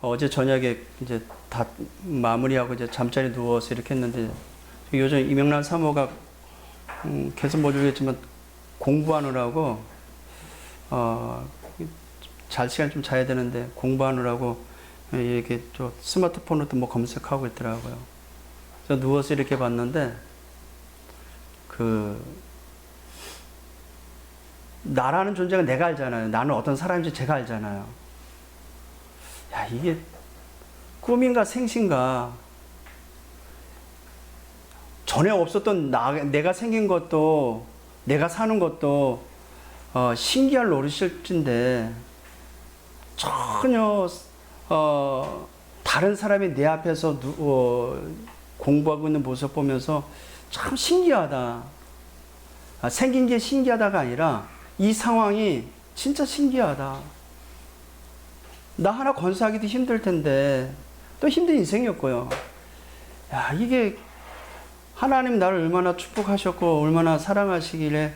어제 저녁에 이제 다 마무리하고 이제 잠자리 누워서 이렇게 했는데 요즘 이명란 사모가 계속 모르겠지만 공부하느라고 잘 시간 좀 자야 되는데 공부하느라고 이렇게 저 스마트폰으로도 뭐 검색하고 있더라고요. 저 누워서 이렇게 봤는데 나라는 존재가 내가 알잖아요. 나는 어떤 사람인지 제가 알잖아요. 야, 이게 꿈인가 생신가. 전에 없었던 내가 생긴 것도 내가 사는 것도 신기할 노릇일진데 전혀 다른 사람이 내 앞에서 공부하고 있는 모습 보면서 참 신기하다. 생긴 게 신기하다가 아니라 이 상황이 진짜 신기하다. 나 하나 건사하기도 힘들 텐데 또 힘든 인생이었고요. 야, 이게 하나님 나를 얼마나 축복하셨고 얼마나 사랑하시길래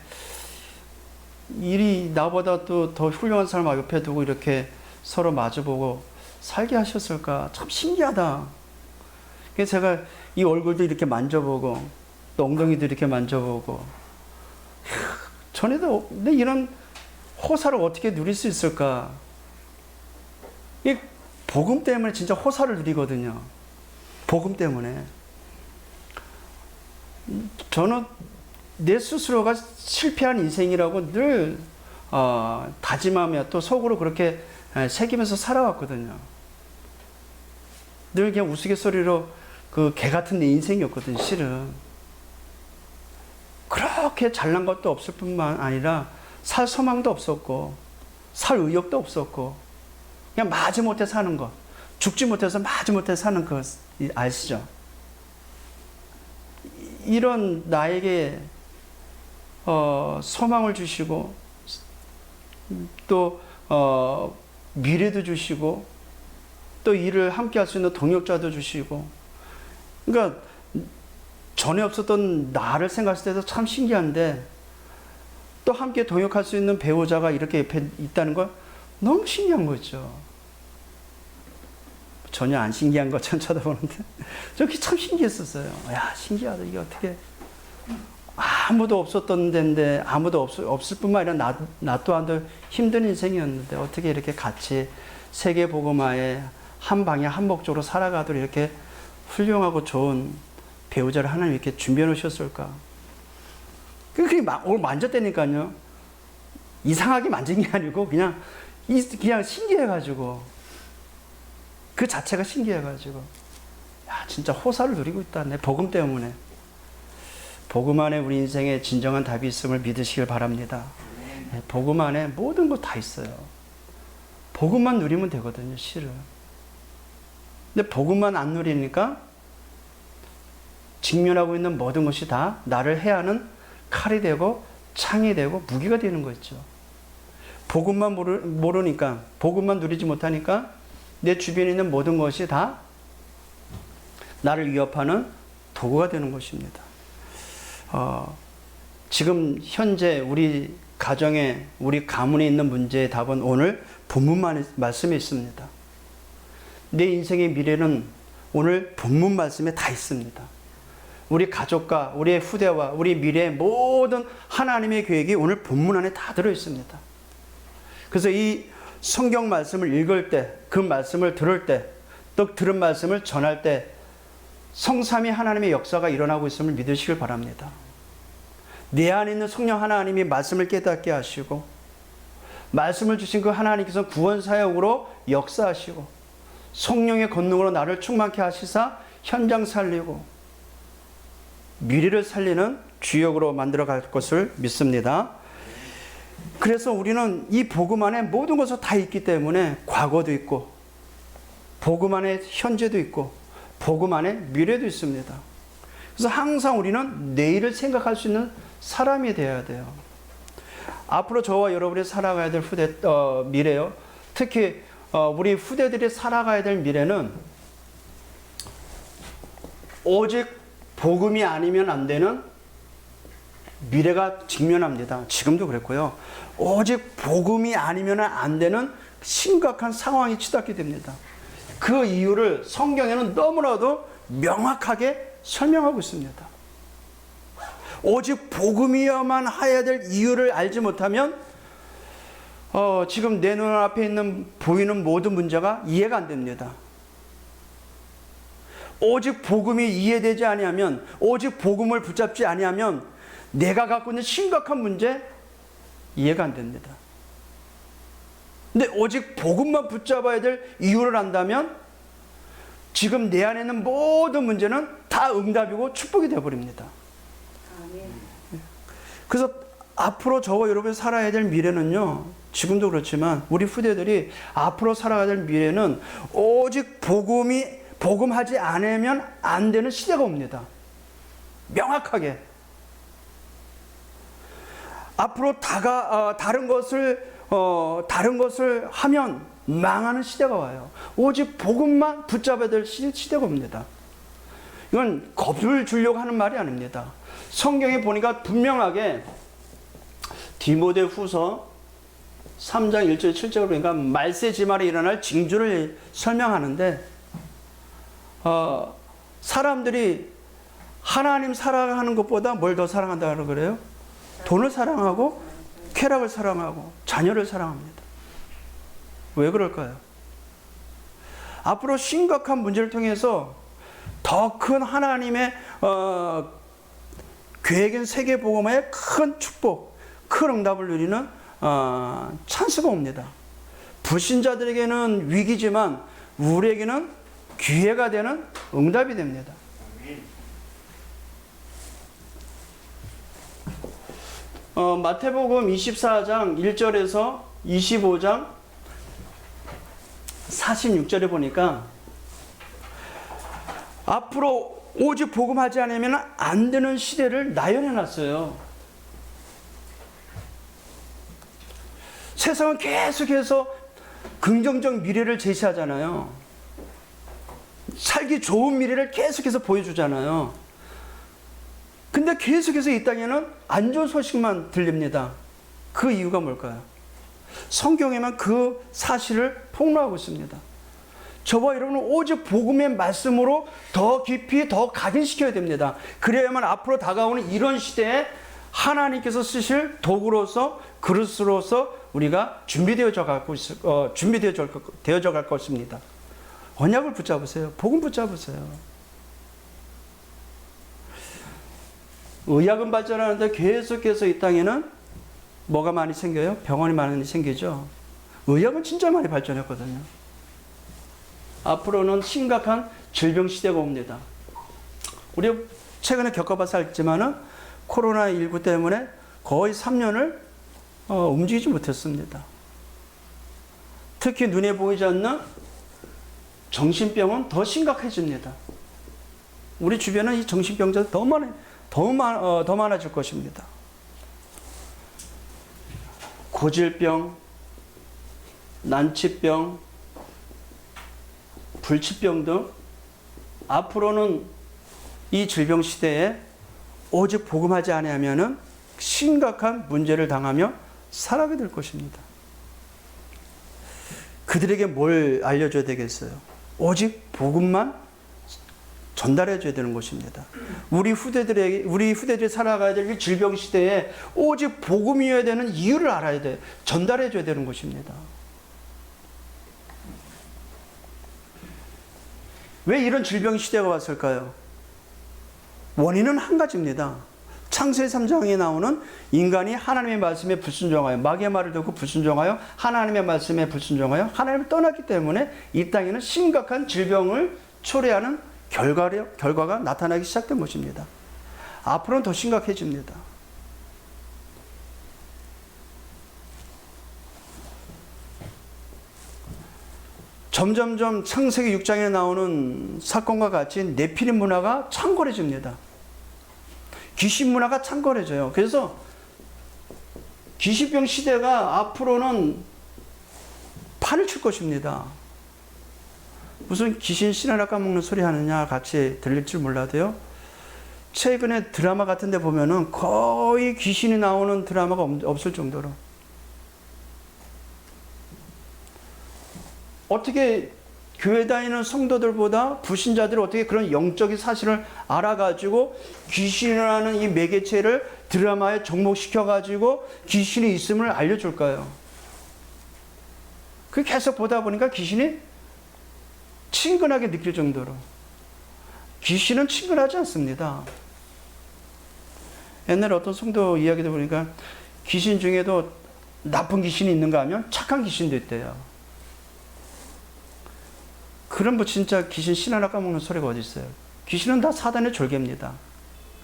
일이 나보다 또 더 훌륭한 사람 옆에 두고 이렇게 서로 마주보고 살게 하셨을까. 참 신기하다. 그래서 제가 이 얼굴도 이렇게 만져보고 또 엉덩이도 이렇게 만져보고 전에도 내 이런 호사를 어떻게 누릴 수 있을까. 이 복음 때문에 진짜 호사를 누리거든요. 복음 때문에. 저는 내 스스로가 실패한 인생이라고 늘 다짐하며 또 속으로 그렇게 새기면서 살아왔거든요. 늘 그냥 우스갯소리로 그 개 같은 내 인생이었거든요, 실은. 그렇게 잘난 것도 없을 뿐만 아니라 살 소망도 없었고 살 의욕도 없었고 그냥 마지못해 사는 것, 죽지 못해서 마지못해 사는 것 아시죠? 이런 나에게 소망을 주시고 또 미래도 주시고 또 일을 함께 할 수 있는 동역자도 주시고, 그러니까 전에 없었던 나를 생각했을 때도 참 신기한데 또 함께 동역할 수 있는 배우자가 이렇게 옆에 있다는 건 너무 신기한 거죠. 전혀 안 신기한 것처럼 쳐다보는데 저게 참 신기했었어요. 야, 신기하다. 이게 어떻게 아무도 없었던 데인데 아무도 없을 뿐만 아니라 나 또한도 힘든 인생이었는데 어떻게 이렇게 같이 세계 복음화에 한 방향 한 목적으로 살아가도록 이렇게 훌륭하고 좋은 배우자를 하나님 이렇게 준비해 놓으셨을까. 그게 오늘 만졌다니까요. 이상하게 만진 게 아니고 그냥 신기해가지고 그 자체가 신기해가지고 야, 진짜 호사를 누리고 있다. 내 복음 때문에. 복음 안에 우리 인생에 진정한 답이 있음을 믿으시길 바랍니다. 네, 복음 안에 모든 것 다 있어요. 복음만 누리면 되거든요, 실은. 근데 복음만 안 누리니까 직면하고 있는 모든 것이 다 나를 해하는 칼이 되고 창이 되고 무기가 되는 거죠. 복음만 모르니까, 복음만 누리지 못하니까 내 주변에 있는 모든 것이 다 나를 위협하는 도구가 되는 것입니다. 지금 현재 우리 가정에, 우리 가문에 있는 문제의 답은 오늘 본문 말씀에 있습니다. 내 인생의 미래는 오늘 본문 말씀에 다 있습니다. 우리 가족과 우리의 후대와 우리 미래의 모든 하나님의 계획이 오늘 본문 안에 다 들어 있습니다. 그래서 이 성경 말씀을 읽을 때, 그 말씀을 들을 때, 또 들은 말씀을 전할 때 성삼위 하나님의 역사가 일어나고 있음을 믿으시길 바랍니다. 내 안에 있는 성령 하나님이 말씀을 깨닫게 하시고 말씀을 주신 그 하나님께서 구원사역으로 역사하시고 성령의 권능으로 나를 충만케 하시사 현장 살리고 미래를 살리는 주역으로 만들어 갈 것을 믿습니다. 그래서 우리는 이 복음 안에 모든 것이 다 있기 때문에 과거도 있고 복음 안에 현재도 있고 복음 안에 미래도 있습니다. 그래서 항상 우리는 내일을 생각할 수 있는 사람이 되어야 돼요. 앞으로 저와 여러분이 살아가야 될 미래요. 특히 우리 후대들이 살아가야 될 미래는 오직 복음이 아니면 안 되는 미래가 직면합니다. 지금도 그랬고요. 오직 복음이 아니면 안 되는 심각한 상황이 치닫게 됩니다. 그 이유를 성경에는 너무나도 명확하게 설명하고 있습니다. 오직 복음이어만 해야 될 이유를 알지 못하면 지금 내 눈앞에 있는 보이는 모든 문제가 이해가 안 됩니다. 오직 복음이 이해되지 아니하면, 오직 복음을 붙잡지 아니하면 내가 갖고 있는 심각한 문제 이해가 안 됩니다. 근데 오직 복음만 붙잡아야 될 이유를 안다면 지금 내 안에 있는 모든 문제는 다 응답이고 축복이 되어버립니다. 그래서 앞으로 저와 여러분이 살아야 될 미래는요, 지금도 그렇지만 우리 후대들이 앞으로 살아가야 될 미래는 오직 복음하지 않으면 안 되는 시대가 옵니다. 명확하게. 앞으로 다른 것을 하면 망하는 시대가 와요. 오직 복음만 붙잡아야 될 시대가 옵니다. 이건 겁을 주려고 하는 말이 아닙니다. 성경에 보니까 분명하게 디모데후서 3장 1절 7절을 보니까 말세지말에 일어날 징조를 설명하는데, 사람들이 하나님 사랑하는 것보다 뭘 더 사랑한다고 그래요? 돈을 사랑하고 쾌락을 사랑하고 자녀를 사랑합니다. 왜 그럴까요? 앞으로 심각한 문제를 통해서 더 큰 하나님의 계획인 세계복음화의 큰 축복, 큰 응답을 누리는 찬스가 옵니다. 불신자들에게는 위기지만 우리에게는 기회가 되는 응답이 됩니다. 마태복음 24장 1절에서 25장 46절에 보니까 앞으로 오직 복음하지 않으면 안 되는 시대를 나열해 놨어요. 세상은 계속해서 긍정적 미래를 제시하잖아요. 살기 좋은 미래를 계속해서 보여주잖아요. 근데 계속해서 이 땅에는 안 좋은 소식만 들립니다. 그 이유가 뭘까요? 성경에만 그 사실을 폭로하고 있습니다. 저와 여러분은 오직 복음의 말씀으로 더 깊이 더 각인시켜야 됩니다. 그래야만 앞으로 다가오는 이런 시대에 하나님께서 쓰실 도구로서, 그릇으로서 우리가 준비되어져 갈 것입니다. 언약을 붙잡으세요. 복음 붙잡으세요. 의학은 발전하는데 계속해서 이 땅에는 뭐가 많이 생겨요? 병원이 많이 생기죠. 의학은 진짜 많이 발전했거든요. 앞으로는 심각한 질병 시대가 옵니다. 우리 최근에 겪어봐서 알지만은 코로나19 때문에 거의 3년을 움직이지 못했습니다. 특히 눈에 보이지 않는 정신병은 더 심각해집니다. 우리 주변은 이 정신병자들 더 많아질 것입니다. 고질병, 난치병, 불치병 등 앞으로는 이 질병 시대에 오직 복음하지 아니하면은 심각한 문제를 당하며 살아가게 될 것입니다. 그들에게 뭘 알려줘야 되겠어요? 오직 복음만 전달해 줘야 되는 것입니다. 우리 후대들이 살아가야 될 이 질병 시대에 오직 복음이어야 되는 이유를 알아야 돼. 전달해 줘야 되는 것입니다. 왜 이런 질병 시대가 왔을까요? 원인은 한 가지입니다. 창세기 3장에 나오는 인간이 하나님의 말씀에 불순종하여, 마귀의 말을 듣고 불순종하여 하나님의 말씀에 불순종하여 하나님을 떠났기 때문에 이 땅에는 심각한 질병을 초래하는 결과가 나타나기 시작된 것입니다. 앞으로는 더 심각해집니다. 점점점 창세기 6장에 나오는 사건과 같이 네피림 문화가 창궐해집니다. 귀신 문화가 창궐해져요. 그래서 귀신병 시대가 앞으로는 판을 칠 것입니다. 무슨 귀신 씨나라 까먹는 소리 하느냐 같이 들릴 줄 몰라도요. 최근에 드라마 같은 데 보면은 거의 귀신이 나오는 드라마가 없을 정도로. 어떻게 교회 다니는 성도들보다 불신자들이 어떻게 그런 영적인 사실을 알아가지고 귀신이라는 이 매개체를 드라마에 접목시켜가지고 귀신이 있음을 알려줄까요? 그 계속 보다 보니까 귀신이 친근하게 느낄 정도로. 귀신은 친근하지 않습니다. 옛날에 어떤 성도 이야기도 보니까 귀신 중에도 나쁜 귀신이 있는가 하면 착한 귀신도 있대요. 그럼 뭐 진짜 귀신 신 하나 까먹는 소리가 어디 있어요? 귀신은 다 사단의 졸개입니다.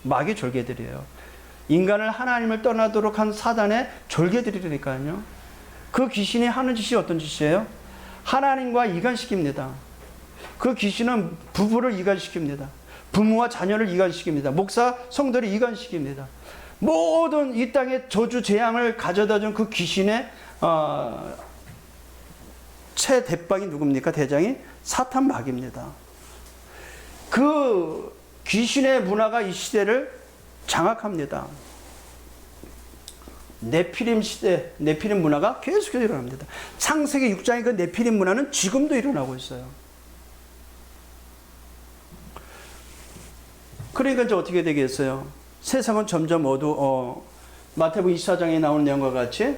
마귀 졸개들이에요. 인간을 하나님을 떠나도록 한 사단의 졸개들이라니까요. 그 귀신이 하는 짓이 어떤 짓이에요? 하나님과 이간시킵니다. 그 귀신은 부부를 이간시킵니다. 부모와 자녀를 이간시킵니다. 목사, 성도를 이간시킵니다. 모든 이 땅에 저주, 재앙을 가져다 준 그 귀신의 최대빵이 누굽니까? 대장이 사탄 마귀입니다. 그 귀신의 문화가 이 시대를 장악합니다. 네피림 시대, 네피림 문화가 계속해서 일어납니다. 창세기 6장의 그 네피림 문화는 지금도 일어나고 있어요. 그러니까 이제 어떻게 되겠어요? 세상은 점점 마태복음 24장에 나오는 내용과 같이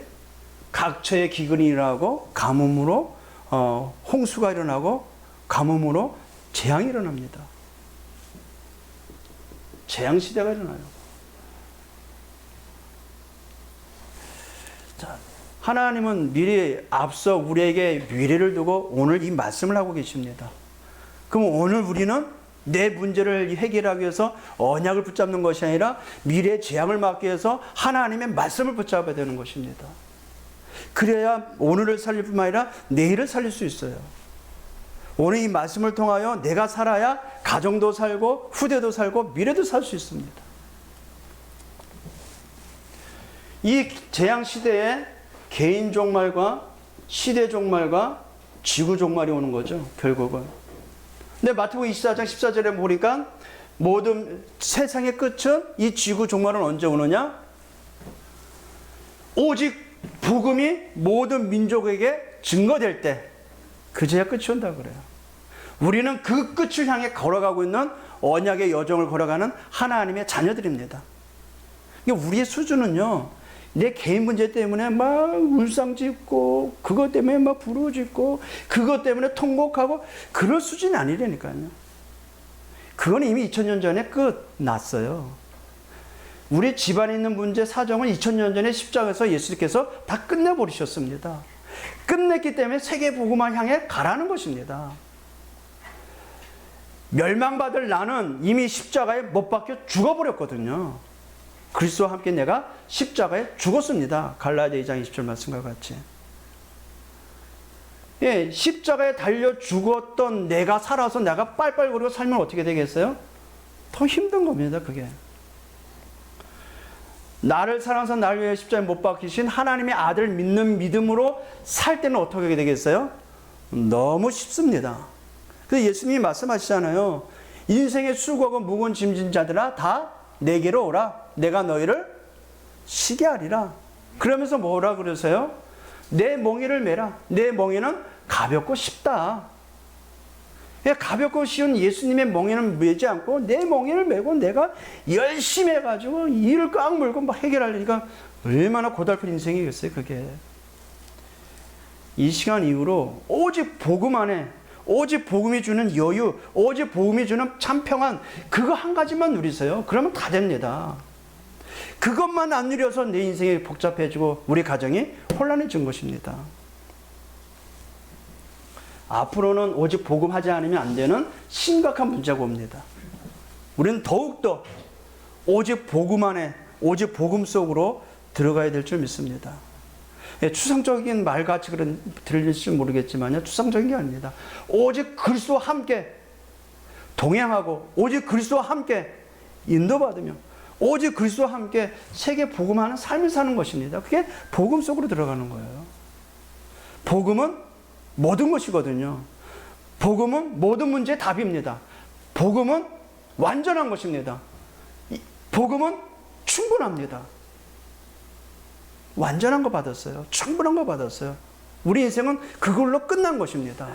각처의 기근이 일어나고 가뭄으로 홍수가 일어나고 가뭄으로 재앙이 일어납니다. 재앙 시대가 일어나요. 자, 하나님은 미래에 앞서 우리에게 미래를 두고 오늘 이 말씀을 하고 계십니다. 그럼 오늘 우리는 내 문제를 해결하기 위해서 언약을 붙잡는 것이 아니라 미래의 재앙을 막기 위해서 하나님의 말씀을 붙잡아야 되는 것입니다. 그래야 오늘을 살릴 뿐만 아니라 내일을 살릴 수 있어요. 오늘 이 말씀을 통하여 내가 살아야 가정도 살고 후대도 살고 미래도 살 수 있습니다. 이 재앙 시대에 개인 종말과 시대 종말과 지구 종말이 오는 거죠. 결국은. 근데 마태복음 24장 14절에 보니까 모든 세상의 끝은 이 지구 종말은 언제 오느냐? 오직 복음이 모든 민족에게 증거될 때 그제야 끝이 온다 그래요. 우리는 그 끝을 향해 걸어가고 있는 언약의 여정을 걸어가는 하나님의 자녀들입니다. 우리의 수준은요, 내 개인 문제 때문에 막 울상짓고 그것 때문에 막 부르짖고 그것 때문에 통곡하고 그럴 수준이 아니라니까요. 그건 이미 2000년 전에 끝났어요. 우리 집안에 있는 문제 사정은 2000년 전에 십자가에서 예수님께서 다 끝내버리셨습니다. 끝냈기 때문에 세계 복음을 향해 가라는 것입니다. 멸망받을 나는 이미 십자가에 못 박혀 죽어버렸거든요. 그리스도와 함께 내가 십자가에 죽었습니다. 갈라디아 2장 20절 말씀과 같이. 예, 십자가에 달려 죽었던 내가 살아서 내가 빨빨거리고 살면 어떻게 되겠어요? 더 힘든 겁니다, 그게. 나를 사랑해서 나를 위해 십자가에 못 박히신 하나님의 아들 믿는 믿음으로 살 때는 어떻게 되겠어요? 너무 쉽습니다. 그래서 예수님이 말씀하시잖아요. 인생의 수고하고 무거운 짐진 자들아 다 내게로 오라. 내가 너희를 쉬게 하리라. 그러면서 뭐라 그러세요? 내 멍에를 메라. 내 멍에는 가볍고 쉽다. 가볍고 쉬운 예수님의 멍에는 메지 않고 내 멍에를 메고 내가 열심히 해가지고 이를 꽉 물고 막 해결하려니까 얼마나 고달픈 인생이겠어요, 그게. 이 시간 이후로 오직 복음 안에, 오직 복음이 주는 여유, 오직 복음이 주는 참 평안, 그거 한 가지만 누리세요. 그러면 다 됩니다. 그것만 안 누려서 내 인생이 복잡해지고 우리 가정이 혼란해진 것입니다. 앞으로는 오직 복음하지 않으면 안 되는 심각한 문제가 옵니다. 우리는 더욱더 오직 복음 안에, 오직 복음 속으로 들어가야 될 줄 믿습니다. 추상적인 말같이 들릴지 모르겠지만요, 추상적인 게 아닙니다. 오직 그리스도와 함께 동행하고 오직 그리스도와 함께 인도받으며 오직 그리스도와 함께 세계 복음하는 삶을 사는 것입니다. 그게 복음 속으로 들어가는 거예요. 복음은 모든 것이거든요. 복음은 모든 문제의 답입니다. 복음은 완전한 것입니다. 복음은 충분합니다. 완전한 거 받았어요. 충분한 거 받았어요. 우리 인생은 그걸로 끝난 것입니다.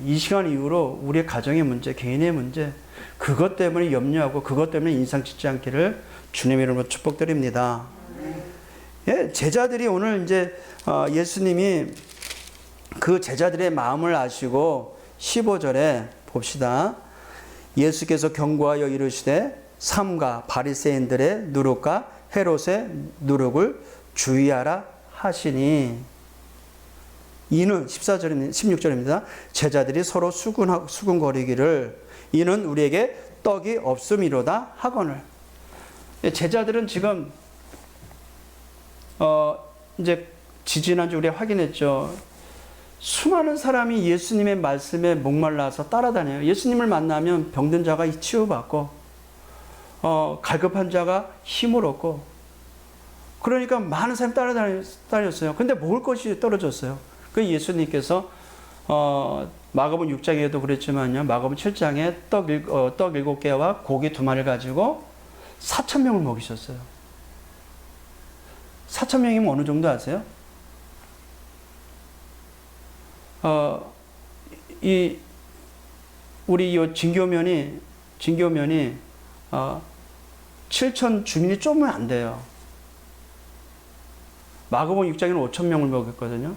이 시간 이후로 우리의 가정의 문제, 개인의 문제, 그것 때문에 염려하고 그것 때문에 인상 짓지 않기를 주님의 이름으로 축복드립니다. 예, 제자들이 오늘 이제 예수님이 그 제자들의 마음을 아시고 15절에 봅시다. 예수께서 경고하여 이르시되 삼가 바리새인들의 누룩과 헤롯의 누룩을 주의하라 하시니, 이는 14절입니다. 16절입니다. 제자들이 서로 수군거리기를 이는 우리에게 떡이 없음이로다 하거늘. 제자들은 지금 이제 지지난주 우리가 확인했죠. 수많은 사람이 예수님의 말씀에 목말라서 따라다녀요. 예수님을 만나면 병든 자가 치유받고 갈급한 자가 힘을 얻고, 그러니까 많은 사람이 따라다녔어요. 근데 먹을 것이 떨어졌어요. 그 예수님께서 마가복음 6장에도 그랬지만요, 마가복음 7장에 떡 7개와 고기 2마리를 가지고 4,000명을 먹이셨어요. 4,000명이면 어느 정도 아세요? 우리 이 진교면이 7,000 주민이 좀은 안 돼요. 마가복음 6장에는 5,000명을 먹였거든요.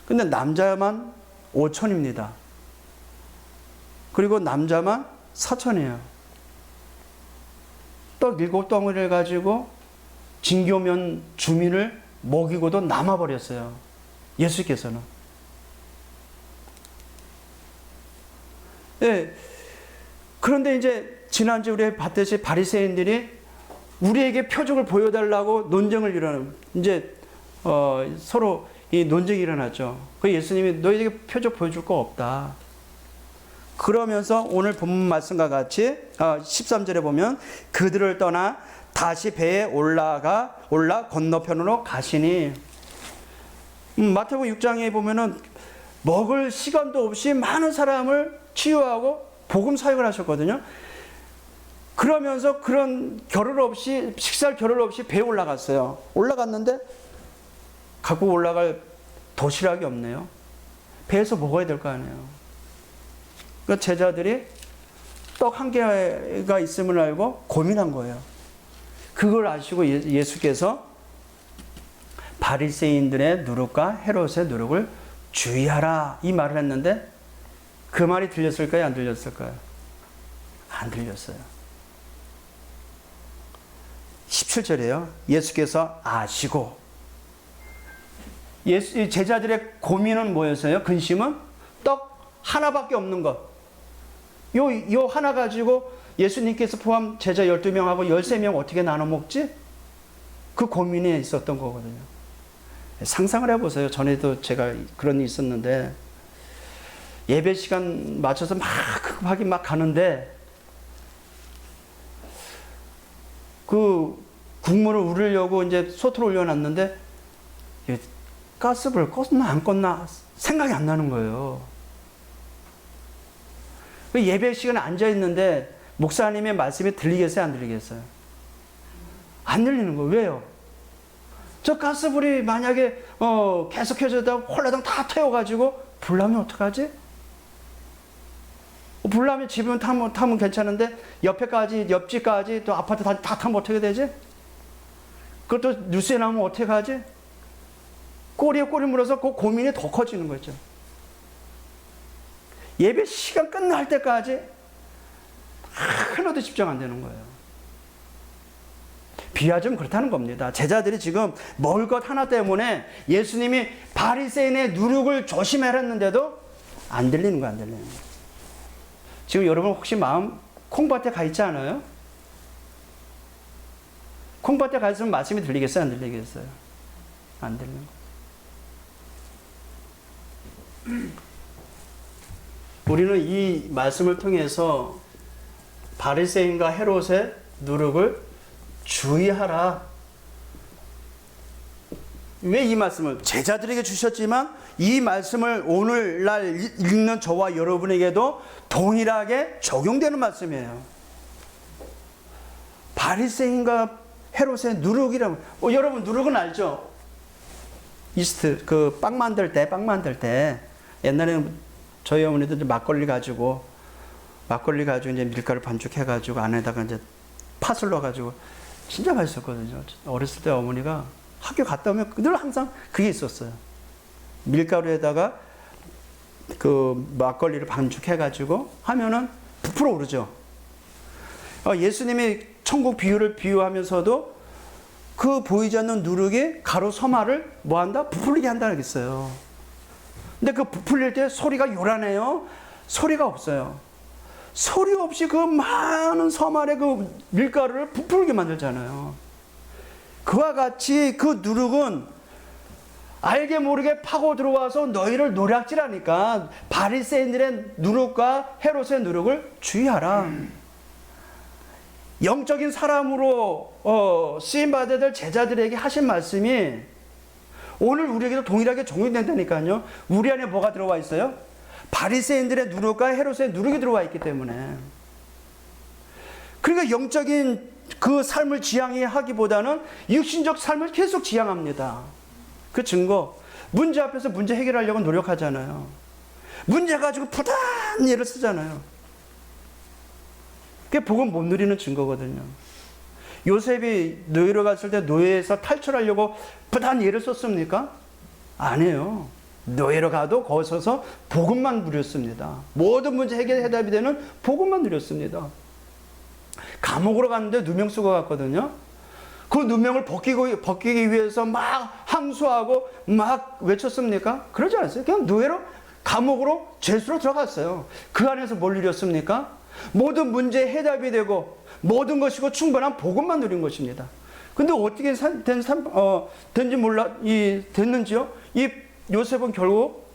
근데 남자만 5,000입니다. 그리고 남자만 4,000이에요. 떡 7덩어리를 가지고 진교면 주민을 먹이고도 남아버렸어요. 예수께서는. 예. 그런데 이제 지난주 우리 봤듯이 바리새인들이 우리에게 표적을 보여달라고 논쟁을 일어나는, 이제 서로 이 논쟁이 일어났죠. 그 예수님이 너희에게 표적 보여줄 거 없다. 그러면서 오늘 본문 말씀과 같이 13절에 보면 그들을 떠나 다시 배에 올라 건너편으로 가시니, 마태복음 6장에 보면은 먹을 시간도 없이 많은 사람을 치유하고 복음 사역을 하셨거든요. 그러면서 그런 겨를 없이, 식사할 겨를 없이 배에 올라갔어요. 올라갔는데 갖고 올라갈 도시락이 없네요. 배에서 먹어야 될 거 아니에요. 그러니까 제자들이 떡 1개가 있음을 알고 고민한 거예요. 그걸 아시고 예수께서 바리새인들의 누룩과 헤롯의 누룩을 주의하라 이 말을 했는데, 그 말이 들렸을까요? 안 들렸을까요? 안 들렸어요. 17절이에요. 예수께서 아시고, 제자들의 고민은 뭐였어요? 근심은 떡 하나밖에 없는 것. 요 하나 가지고 예수님께서 포함 제자 12명하고 13명 어떻게 나눠 먹지? 그 고민이 있었던 거거든요. 상상을 해보세요. 전에도 제가 그런 일이 있었는데, 예배 시간 맞춰서 막 급하게 막 가는데, 그 국물을 우리려고 이제 소트로 올려놨는데, 가스불 껐나 안 껐나 생각이 안 나는 거예요. 그 예배 시간에 앉아있는데, 목사님의 말씀이 들리겠어요? 안 들리겠어요? 안 들리는 거예요. 왜요? 저 가스불이 만약에 계속 켜져다 홀라당 다 태워가지고 불나면 어떡하지? 불나면 집은 타면 괜찮은데 옆집까지 또 아파트 다 타면 어떻게 되지? 그것도 뉴스에 나오면 어떻게 하지? 꼬리에 꼬리 물어서 그 고민이 더 커지는 거죠. 예배 시간 끝날 때까지 하나도 집중 안 되는 거예요. 비유하자면 그렇다는 겁니다. 제자들이 지금 먹을 것 하나 때문에 예수님이 바리새인의 누룩을 조심해라 했는데도 안 들리는 거야, 안 들리는 거야. 지금 여러분 혹시 마음 콩밭에 가 있지 않아요? 콩밭에 가 있으면 말씀이 들리겠어요, 안 들리겠어요? 안 들리는 거예요. 우리는 이 말씀을 통해서 바리새인과 헤롯의 누룩을 주의하라. 왜 이 말씀을 제자들에게 주셨지만 이 말씀을 오늘날 읽는 저와 여러분에게도 동일하게 적용되는 말씀이에요. 바리새인과 헤롯의 누룩이라면, 여러분 누룩은 알죠? 이스트, 그 빵 만들 때 옛날에는 저희 어머니도 이제 막걸리 가지고 이제 밀가루 반죽해가지고 안에다가 이제 팥을 넣어가지고 진짜 맛있었거든요. 어렸을 때 어머니가 학교 갔다 오면 늘 항상 그게 있었어요. 밀가루에다가 그 막걸리를 반죽해가지고 하면은 부풀어 오르죠. 예수님이 천국 비유를 비유하면서도 그 보이지 않는 누룩이 가루 서마를 뭐 한다? 부풀리게 한다 그랬어요. 근데 그 부풀릴 때 소리가 요란해요? 소리가 없어요. 소리 없이 그 많은 서말의 그 밀가루를 부풀게 만들잖아요. 그와 같이 그 누룩은 알게 모르게 파고 들어와서 너희를 노략질하니까 바리새인들의 누룩과 헤롯의 누룩을 주의하라. 영적인 사람으로 쓰임받아야 될 제자들에게 하신 말씀이 오늘 우리에게도 동일하게 적용된다니까요. 우리 안에 뭐가 들어와 있어요? 바리새인들의 누룩과 헤롯의 누룩이 들어와 있기 때문에. 그러니까 영적인 그 삶을 지향하기보다는 육신적 삶을 계속 지향합니다. 그 증거, 문제 앞에서 문제 해결하려고 노력하잖아요. 문제 가지고 부단히 애를 쓰잖아요. 그게 복음 못 누리는 증거거든요. 요셉이 노예로 갔을 때 노예에서 탈출하려고 부단히 애를 썼습니까? 안 해요. 노예로 가도 거기서 복음만 누렸습니다. 모든 문제 해결 해답이 되는 복음만 누렸습니다. 감옥으로 갔는데 누명 쓰고 갔거든요. 그 누명을 벗기기 위해서 막 항소하고 막 외쳤습니까? 그러지 않았어요. 그냥 노예로 감옥으로 죄수로 들어갔어요. 그 안에서 뭘 누렸습니까? 모든 문제의 해답이 되고 모든 것이고 충분한 복음만 누린 것입니다. 근데 어떻게 됐는지요? 이 요셉은 결국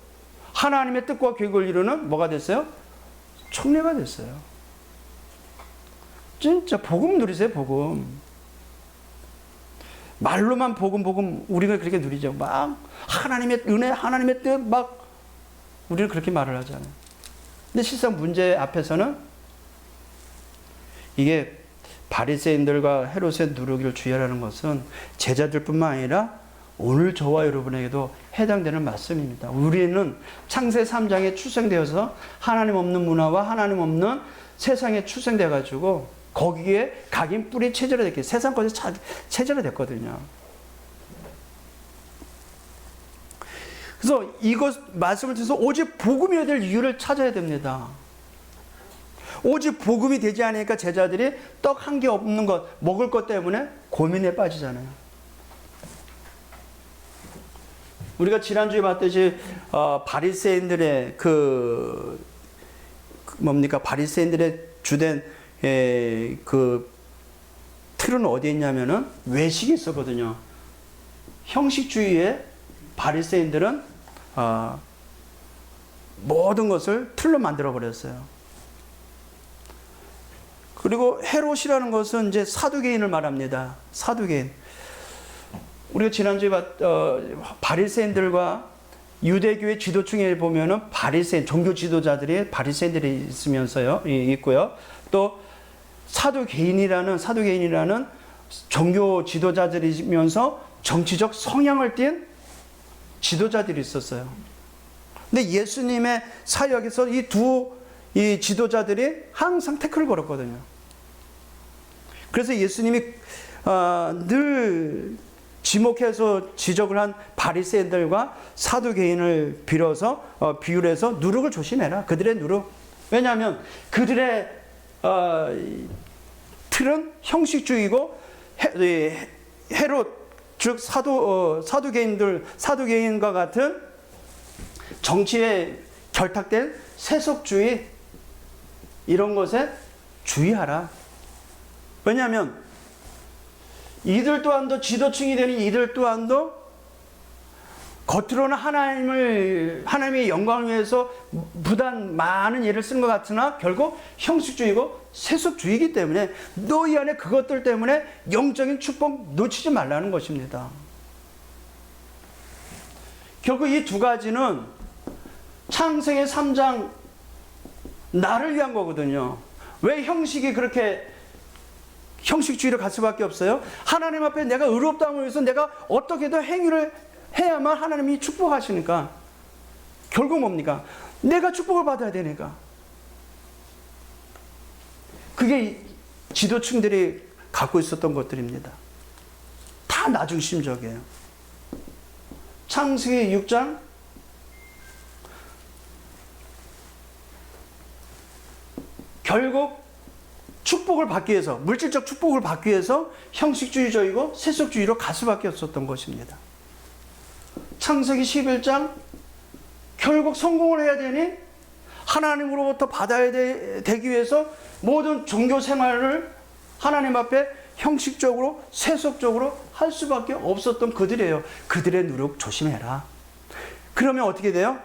하나님의 뜻과 계획을 이루는 뭐가 됐어요? 총리가 됐어요. 진짜 복음 누리세요, 복음. 말로만 복음 우리가 그렇게 누리죠. 막 하나님의 은혜, 하나님의 뜻 막 우리는 그렇게 말을 하잖아요. 근데 실상 문제 앞에서는 이게 바리새인들과 헤롯의 누룩을 주의하라는 것은 제자들뿐만 아니라 오늘 저와 여러분에게도 해당되는 말씀입니다. 우리는 창세 3장에 출생되어서 하나님 없는 문화와 하나님 없는 세상에 출생돼 가지고 거기에 각인 뿌리 체제로 됐기 세상 것이 체제로 됐거든요. 그래서 이것 말씀을 통해서 오직 복음이어야 될 이유를 찾아야 됩니다. 오직 복음이 되지 않으니까 제자들이 떡 한 개 없는 것, 먹을 것 때문에 고민에 빠지잖아요. 우리가 지난주에 봤듯이 바리새인들의 바리새인들의 주된 그 틀은 어디에 있냐면은 외식이 있었거든요. 형식주의의 바리새인들은 모든 것을 틀로 만들어 버렸어요. 그리고 헤롯이라는 것은 이제 사두개인을 말합니다. 사두개인. 우리가 지난주에 바리새인들과 유대교의 지도층에 보면은 바리새인, 종교 지도자들이 바리새인들이 있고요. 또 사두개인이라는 종교 지도자들이면서 정치적 성향을 띤 지도자들이 있었어요. 근데 예수님의 사역에서 이 지도자들이 항상 태클을 걸었거든요. 그래서 예수님이 늘 지목해서 지적을 한 바리새인들과 사두개인을 비유를 해서 누룩을 조심해라. 그들의 누룩. 왜냐하면 그들의 틀은 형식주의고 헤롯 즉 사두개인과 같은 정치에 결탁된 세속주의 이런 것에 주의하라. 왜냐하면 이들 또한도 지도층이 되는 이들 또한도 겉으로는 하나님의 영광을 위해서 부단 많은 일을 쓰는 것 같으나 결국 형식주의고 세속주의이기 때문에 너희 안에 그것들 때문에 영적인 축복 놓치지 말라는 것입니다. 결국 이 두 가지는 창세기 3장 나를 위한 거거든요. 왜 형식이 그렇게 형식주의로 갈 수밖에 없어요? 하나님 앞에 내가 의롭다함을 위해서 내가 어떻게든 행위를 해야만 하나님이 축복하시니까 결국 뭡니까? 내가 축복을 받아야 되니까. 그게 지도층들이 갖고 있었던 것들입니다. 다 나중심적이에요. 창세기 6장 결국 축복을 받기 위해서, 물질적 축복을 받기 위해서 형식주의적이고 세속주의로 갈 수밖에 없었던 것입니다. 창세기 11장 결국 성공을 해야 되니 하나님으로부터 받아야 되기 위해서 모든 종교 생활을 하나님 앞에 형식적으로 세속적으로 할 수밖에 없었던 그들이에요. 그들의 누룩 조심해라. 그러면 어떻게 돼요?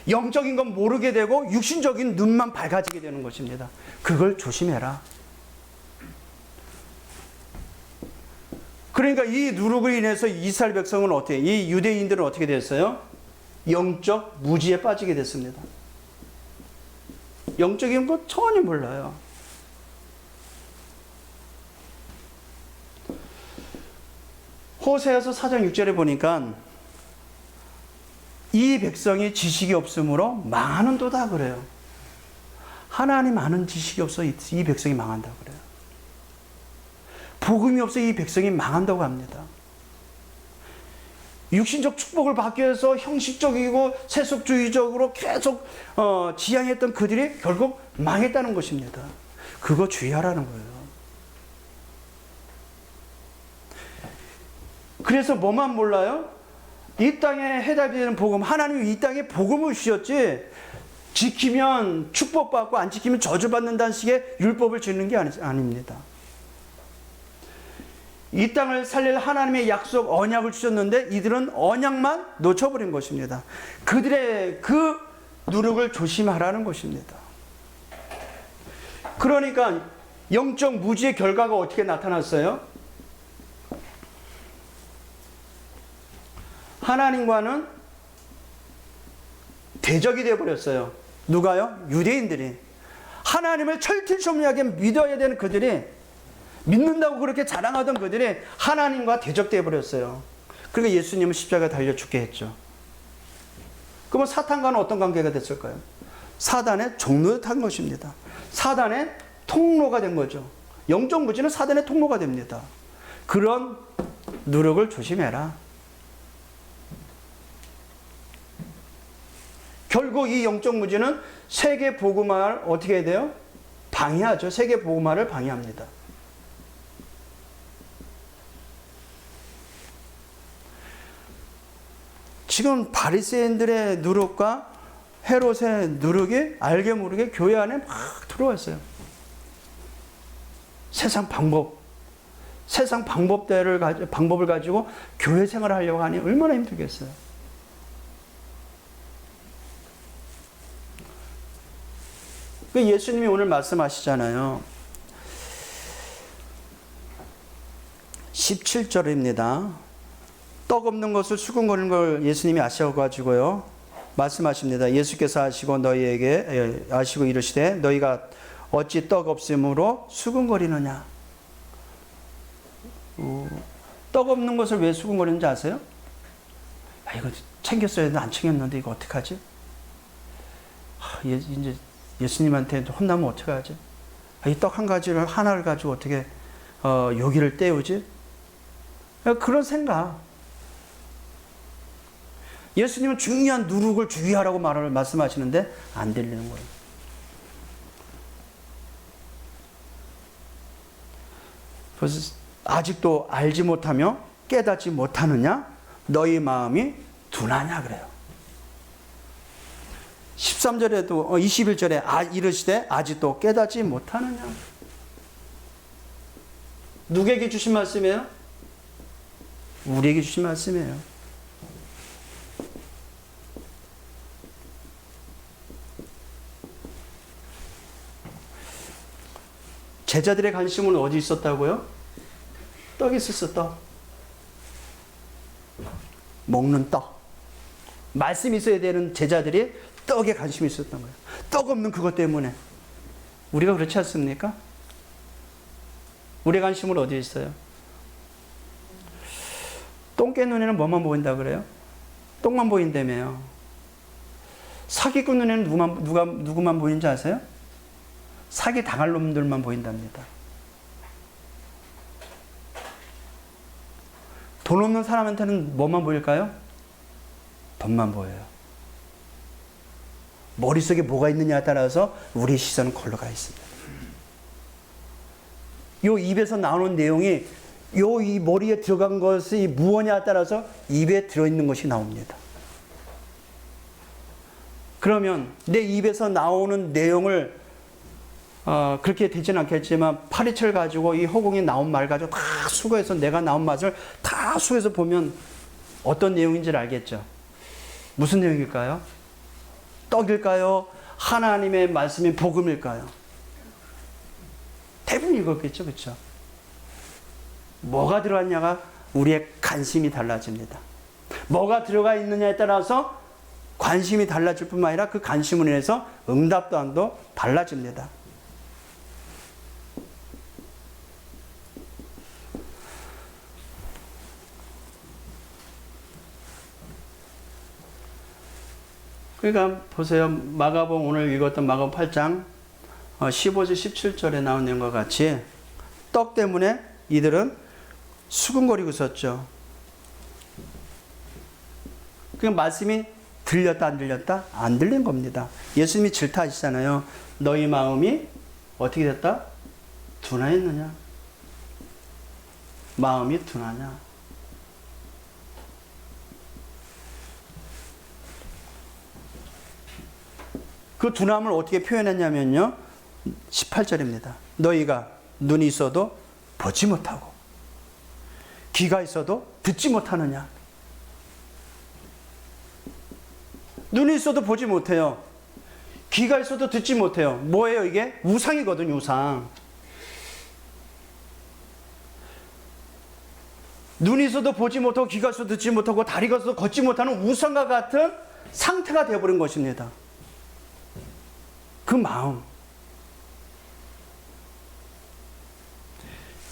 영적인 건 모르게 되고 육신적인 눈만 밝아지게 되는 것입니다. 그걸 조심해라. 그러니까 이 누룩을 인해서 이스라엘 백성은 어떻게, 이 유대인들은 어떻게 됐어요? 영적 무지에 빠지게 됐습니다. 영적인 거 전혀 몰라요. 호세아서 4장 6절에 보니까 이 백성이 지식이 없으므로 망하는도다 그래요. 하나님 아는 지식이 없어 이 백성이 망한다고 그래요. 복음이 없어 이 백성이 망한다고 합니다. 육신적 축복을 받기 위해서 형식적이고 세속주의적으로 계속 지향했던 그들이 결국 망했다는 것입니다. 그거 주의하라는 거예요. 그래서 뭐만 몰라요? 이 땅에 해답이 되는 복음, 하나님이 이 땅에 복음을 주셨지 지키면 축복받고 안 지키면 저주받는다는 식의 율법을 주는 게 아닙니다. 이 땅을 살릴 하나님의 약속 언약을 주셨는데 이들은 언약만 놓쳐버린 것입니다. 그들의 그 누룩을 조심하라는 것입니다. 그러니까 영적 무지의 결과가 어떻게 나타났어요? 하나님과는 대적이 되어버렸어요. 누가요? 유대인들이. 하나님을 철틀초미하게 믿어야 되는 그들이, 믿는다고 그렇게 자랑하던 그들이 하나님과 대적되어 버렸어요. 그러니까 예수님은 십자가에 달려 죽게 했죠. 그러면 사탄과는 어떤 관계가 됐을까요? 사단의 종로에 탄 것입니다. 사단의 통로가 된 거죠. 영적 무지는 사단의 통로가 됩니다. 그런 누룩을 조심해라. 결국 이 영적 무지는 세계 복음화를 어떻게 해야 돼요? 방해하죠. 세계 복음화를 방해합니다. 지금 바리새인들의 누룩과 헤롯의 누룩이 알게 모르게 교회 안에 막 들어왔어요. 세상 방법을 가지고 교회 생활을 하려고 하니 얼마나 힘들겠어요. 예수님이 오늘 말씀하시잖아요. 17절입니다. 떡 없는 것을 수군거리는 걸 예수님이 아셔가지고요. 말씀하십니다. 예수께서 아시고 이르시되 너희가 어찌 떡 없음으로 수군거리느냐. 떡 없는 것을 왜 수군거리는지 아세요? 이거 챙겼어야 되는데 안 챙겼는데 이거 어떡하지? 이제 예수님한테 혼나면 어떡하지? 이 떡 하나를 가지고 어떻게 요기를 때우지? 그런 생각. 예수님은 중요한 누룩을 주의하라고 말씀하시는데 안 들리는 거예요. 그래서 아직도 알지 못하며 깨닫지 못하느냐? 너희 마음이 둔하냐 그래요. 13절에도 21절에 이르시되 아직도 깨닫지 못하느냐. 누구에게 주신 말씀이에요? 우리에게 주신 말씀이에요. 제자들의 관심은 어디 있었다고요? 떡이 있었어, 떡. 먹는 떡. 말씀이 있어야 되는 제자들이 떡에 관심이 있었던 거예요. 떡 없는 그것 때문에. 우리가 그렇지 않습니까? 우리의 관심은 어디에 있어요? 똥개 눈에는 뭐만 보인다 그래요? 떡만 보인다며요. 사기꾼 눈에는 누구만 보이는지 아세요? 사기 당할 놈들만 보인답니다. 돈 없는 사람한테는 뭐만 보일까요? 돈만 보여요. 머릿속에 뭐가 있느냐에 따라서 우리 시선은 걸로 가 있습니다. 요 입에서 나오는 내용이 이 머리에 들어간 것이 무엇냐에 따라서 입에 들어있는 것이 나옵니다. 그러면 내 입에서 나오는 내용을 그렇게 되진 않겠지만 파리채를 가지고 이 허공에 나온 말 가지고 다 수거해서 내가 나온 맛을 다 수거해서 보면 어떤 내용인지를 알겠죠. 무슨 내용일까요? 떡일까요? 하나님의 말씀인 복음일까요? 대부분 이거겠죠. 그렇죠? 뭐가 들어갔냐가 우리의 관심이 달라집니다. 뭐가 들어가 있느냐에 따라서 관심이 달라질 뿐만 아니라 그 관심으로 인해서 응답 또한도 달라집니다. 그러니까 보세요. 마가복음 오늘 읽었던 마가복음 8장 15절 17절에 나온 내용과 같이 떡 때문에 이들은 수군거리고 있었죠. 그 말씀이 들렸다 안 들렸다? 안 들린 겁니다. 예수님이 질타하시잖아요. 너희 마음이 어떻게 됐다? 둔하였느냐? 마음이 둔하냐? 그 둔함을 어떻게 표현했냐면요. 18절입니다. 너희가 눈이 있어도 보지 못하고 귀가 있어도 듣지 못하느냐? 눈이 있어도 보지 못해요. 귀가 있어도 듣지 못해요. 뭐예요 이게? 우상이거든요. 우상. 눈이 있어도 보지 못하고 귀가 있어도 듣지 못하고 다리가 있어도 걷지 못하는 우상과 같은 상태가 되어버린 것입니다. 그 마음.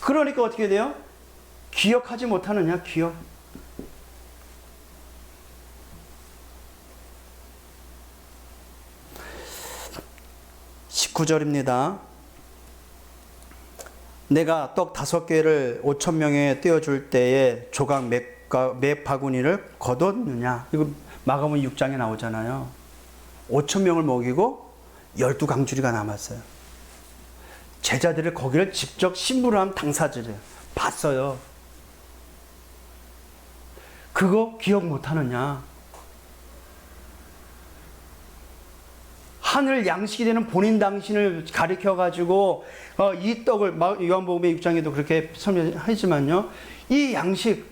그러니까 어떻게 돼요? 기억하지 못하느냐? 기억. 19절입니다. 내가 떡 5개를 5,000명에 떼어줄 때에 조각 몇 바구니를 거뒀느냐? 이거 마가복음 6장에 나오잖아요. 5,000명을 먹이고 12강줄이가 남았어요. 제자들을 거기를 직접 심부름한 당사자를 봤어요. 그거 기억 못하느냐? 하늘 양식이 되는 본인 당신을 가리켜가지고 이 떡을 요한복음의 6장에도 그렇게 설명하지만요. 이 양식,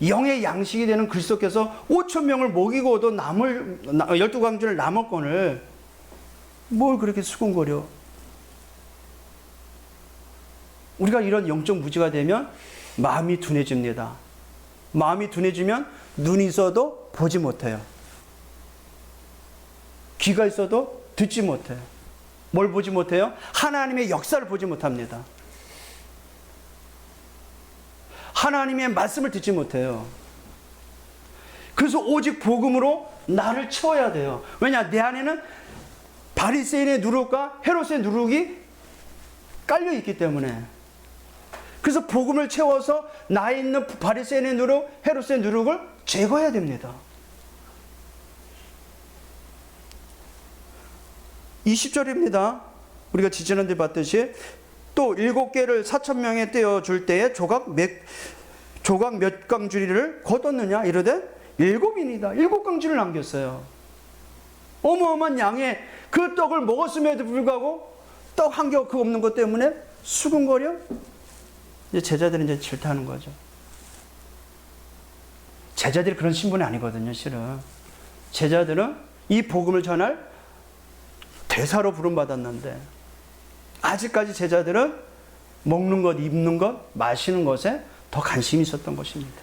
영의 양식이 되는 그리스도께서 5,000명을 먹이고도 12강줄을 남을 건을 뭘 그렇게 수군거려? 우리가 이런 영적 무지가 되면 마음이 둔해집니다. 마음이 둔해지면 눈이 있어도 보지 못해요. 귀가 있어도 듣지 못해요. 뭘 보지 못해요? 하나님의 역사를 보지 못합니다. 하나님의 말씀을 듣지 못해요. 그래서 오직 복음으로 나를 채워야 돼요. 왜냐? 내 안에는 바리새인의 누룩과 헤롯의 누룩이 깔려 있기 때문에. 그래서 복음을 채워서 나에 있는 바리새인의 누룩, 헤롯의 누룩을 제거해야 됩니다. 20절입니다. 우리가 지지난주에 봤듯이 또 7개를 4,000명에 떼어줄 때에 조각 몇 강줄이를 거뒀느냐? 이르되 7인이다. 7강줄을 남겼어요. 어마어마한 양의 그 떡을 먹었음에도 불구하고 떡 한 겹 그 없는 것 때문에 수군거려? 이제 제자들은 이제 질타하는 거죠. 제자들이 그런 신분이 아니거든요, 실은. 제자들은 이 복음을 전할 대사로 부름받았는데 아직까지 제자들은 먹는 것, 입는 것, 마시는 것에 더 관심이 있었던 것입니다.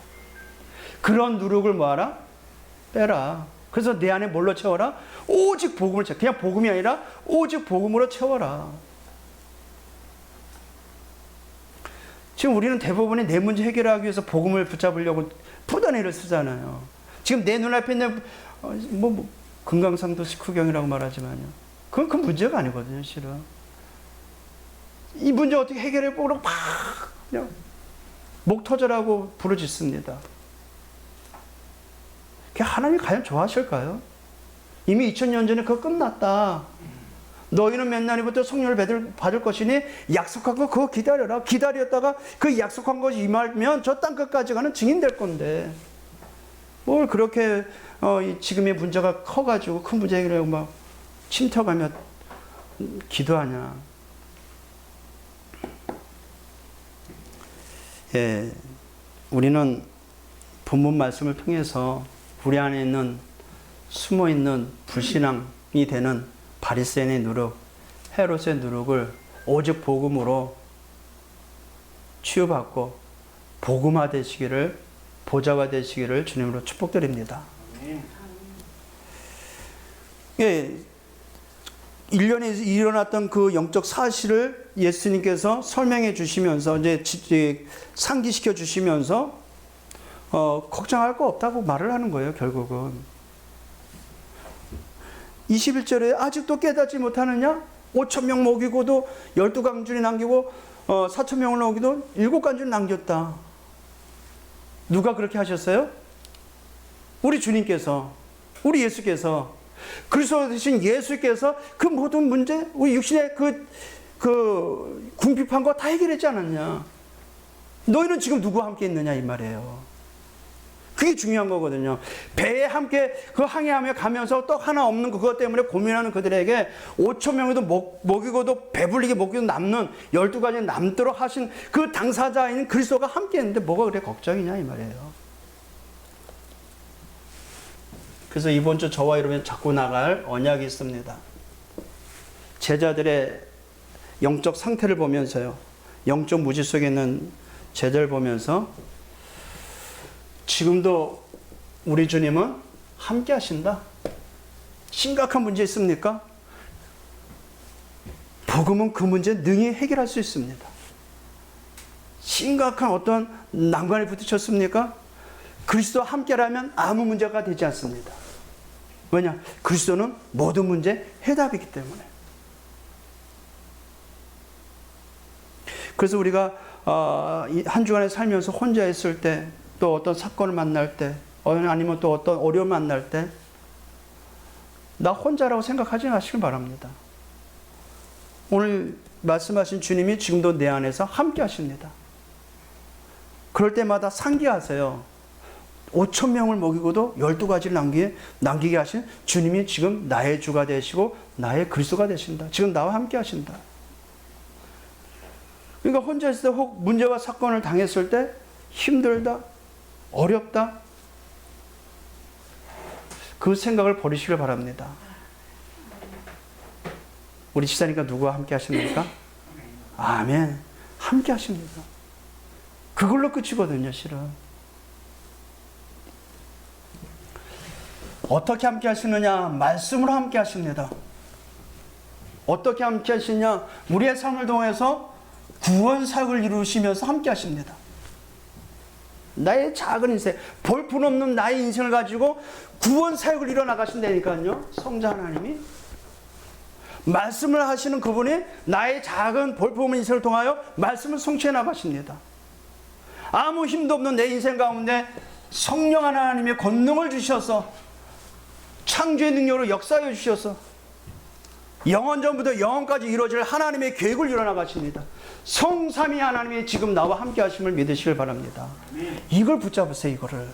그런 누룩을 뭐하라? 빼라. 그래서 내 안에 뭘로 채워라? 오직 복음을 채워. 그냥 복음이 아니라 오직 복음으로 채워라. 지금 우리는 대부분이 내 문제 해결하기 위해서 복음을 붙잡으려고 푸다니를 쓰잖아요. 지금 내 눈앞에 있는 금강산도 식후경이라고 말하지만요. 그건 그 문제가 아니거든요, 실은. 이 문제 어떻게 해결해 보려고 막 그냥 목 터져라고 부르짖습니다. 하나님이 과연 좋아하실까요? 이미 2000년 전에 그거 끝났다. 너희는 몇 날부터 성령을 받을 것이니 약속한 거 그거 기다려라. 기다렸다가 그 약속한 것이 임하면 저 땅끝까지 가는 증인 될 건데 뭘 그렇게 지금의 문제가 커가지고 큰 문제 해결하고 막 침투하며 기도하냐. 예, 우리는 본문 말씀을 통해서 우리 안에 있는 숨어있는 불신앙이 되는 바리새인의 누룩, 헤롯의 누룩을 오직 복음으로 치유받고 복음화 되시기를, 보좌가 되시기를 주님으로 축복드립니다. 예, 1년에 일어났던 그 영적 사실을 예수님께서 설명해 주시면서 이제 상기시켜 주시면서 걱정할 거 없다고 말을 하는 거예요, 결국은. 21절에 아직도 깨닫지 못하느냐? 5,000명 먹이고도 12강줄이 남기고 4,000명을 먹이도 7강줄이 남겼다. 누가 그렇게 하셨어요? 우리 주님께서, 우리 예수께서, 그리스도 되신 예수께서 그 모든 문제, 우리 육신의 그 궁핍한 거 다 해결했지 않았냐? 너희는 지금 누구와 함께 있느냐 이 말이에요. 그게 중요한 거거든요. 배에 함께 그 항해하며 가면서 떡 하나 없는 그것 때문에 고민하는 그들에게 5,000명에도 먹이고도 배불리게 먹이고 남는 12가지 남도록 하신 그 당사자인 그리스도가 함께 했는데 뭐가 그래 걱정이냐 이 말이에요. 그래서 이번 주 저와 여러분 잡고 나갈 언약이 있습니다. 제자들의 영적 상태를 보면서요. 영적 무지 속에 있는 제자를 보면서 지금도 우리 주님은 함께 하신다. 심각한 문제 있습니까? 복음은 그 문제 능히 해결할 수 있습니다. 심각한 어떤 난관에 부딪혔습니까? 그리스도와 함께라면 아무 문제가 되지 않습니다. 왜냐? 그리스도는 모든 문제 해답이기 때문에. 그래서 우리가 한 주간에 살면서 혼자 있을 때, 또 어떤 사건을 만날 때, 아니면 또 어떤 어려움을 만날 때, 나 혼자라고 생각하지 마시길 바랍니다. 오늘 말씀하신 주님이 지금도 내 안에서 함께 하십니다. 그럴 때마다 상기하세요. 5,000명을 먹이고도 12가지를 남기게 하신 주님이 지금 나의 주가 되시고 나의 그리스도가 되신다. 지금 나와 함께 하신다. 그러니까 혼자 있을 때 혹 문제와 사건을 당했을 때 힘들다, 어렵다, 그 생각을 버리시길 바랍니다. 우리 지사니까 누구와 함께 하십니까? 아멘. 함께 하십니다. 그걸로 끝이거든요, 실은. 어떻게 함께 하시느냐? 말씀으로 함께 하십니다. 어떻게 함께 하시냐? 우리의 삶을 통해서 구원 사역을 이루시면서 함께 하십니다. 나의 작은 인생, 볼품없는 나의 인생을 가지고 구원 사역을 이뤄나가신다니까요. 성자 하나님이. 말씀을 하시는 그분이 나의 작은 볼품없는 인생을 통하여 말씀을 성취해 나가십니다. 아무 힘도 없는 내 인생 가운데 성령 하나님의 권능을 주셔서 창조의 능력으로 역사해 주셔서 영원전부터 영원까지 이루어질 하나님의 계획을 이뤄나가십니다. 성삼위 하나님이 지금 나와 함께 하심을 믿으시길 바랍니다. 이걸 붙잡으세요. 이거를.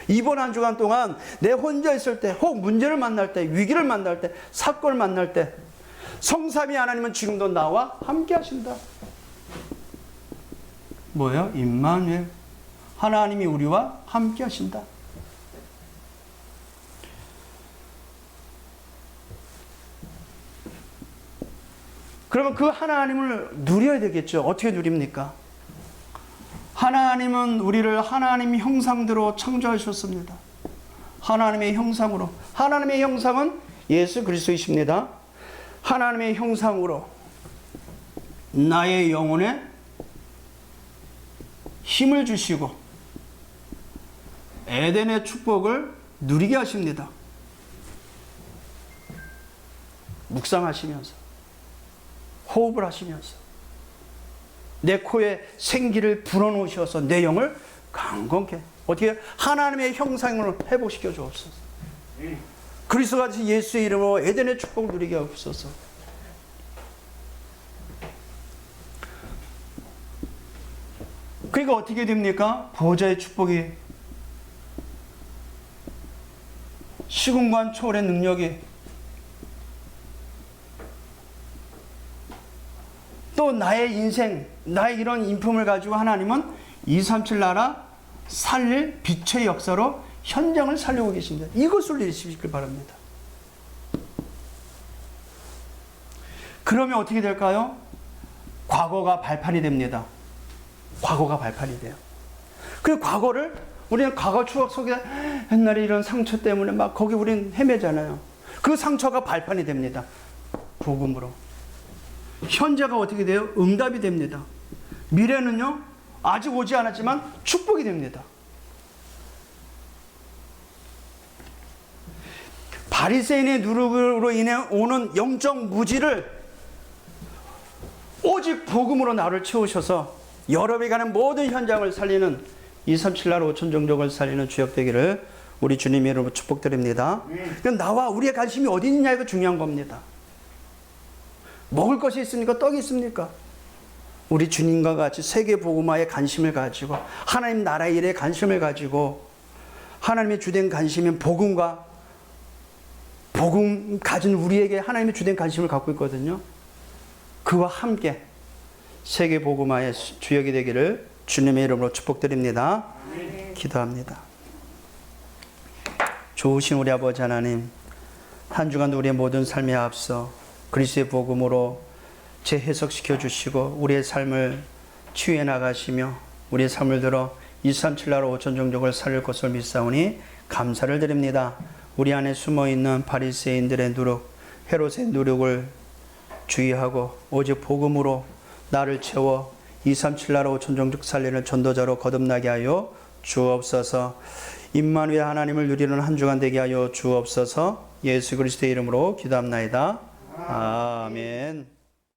이번 한 주간 동안 내 혼자 있을 때, 혹 문제를 만날 때, 위기를 만날 때, 사건을 만날 때 성삼위 하나님은 지금도 나와 함께 하신다. 뭐예요? 임마누엘. 하나님이 우리와 함께 하신다. 그러면 그 하나님을 누려야 되겠죠. 어떻게 누립니까? 하나님은 우리를 하나님 형상대로 창조하셨습니다. 하나님의 형상으로. 하나님의 형상은 예수 그리스도이십니다. 하나님의 형상으로 나의 영혼에 힘을 주시고 에덴의 축복을 누리게 하십니다. 묵상하시면서 호흡을 하시면서 내 코에 생기를 불어넣으셔서 내 영을 강건케 어떻게 하나님의 형상을 회복시켜 주옵소서. 그리스도같이 예수의 이름으로 에덴의 축복을 누리게 하옵소서. 그러니까 어떻게 됩니까? 보호자의 축복이 시공간 초월의 능력이 또 나의 인생, 나의 이런 인품을 가지고 하나님은 237 나라 살릴 빛의 역사로 현장을 살리고 계십니다. 이것을 이루시길 바랍니다. 그러면 어떻게 될까요? 과거가 발판이 됩니다. 과거가 발판이 돼요. 그 과거를 우리는 과거 추억 속에 옛날에 이런 상처 때문에 막 거기 우리는 헤매잖아요. 그 상처가 발판이 됩니다. 복음으로. 현재가 어떻게 돼요? 응답이 됩니다. 미래는요, 아직 오지 않았지만 축복이 됩니다. 바리새인의 누룩으로 인해 오는 영적 무지를 오직 복음으로 나를 채우셔서 여러분이 가는 모든 현장을 살리는 237 나라 5천 종족을 살리는 주역 되기를 우리 주님의 이름으로 축복드립니다. 나와 우리의 관심이 어디 있냐 이거 중요한 겁니다. 먹을 것이 있습니까? 떡이 있습니까? 우리 주님과 같이 세계 복음화에 관심을 가지고 하나님 나라 일에 관심을 가지고 하나님의 주된 관심인 복음과 복음 가진 우리에게 하나님의 주된 관심을 갖고 있거든요. 그와 함께 세계 복음화의 주역이 되기를 주님의 이름으로 축복드립니다. 기도합니다. 좋으신 우리 아버지 하나님, 한 주간도 우리의 모든 삶에 앞서 그리스도의 복음으로 재해석시켜 주시고 우리의 삶을 치유해 나가시며 우리의 삶을 들어 237 나라 5천 종족을 살릴 것을 믿사오니 감사를 드립니다. 우리 안에 숨어있는 바리새인들의 누룩, 헤롯의 누룩을 주의하고 오직 복음으로 나를 채워 237 나라 5천 종족 살리는 전도자로 거듭나게 하여 주옵소서. 임마누엘 하나님을 누리는 한 주간 되게 하여 주옵소서. 예수 그리스도의 이름으로 기도합나이다. 아멘.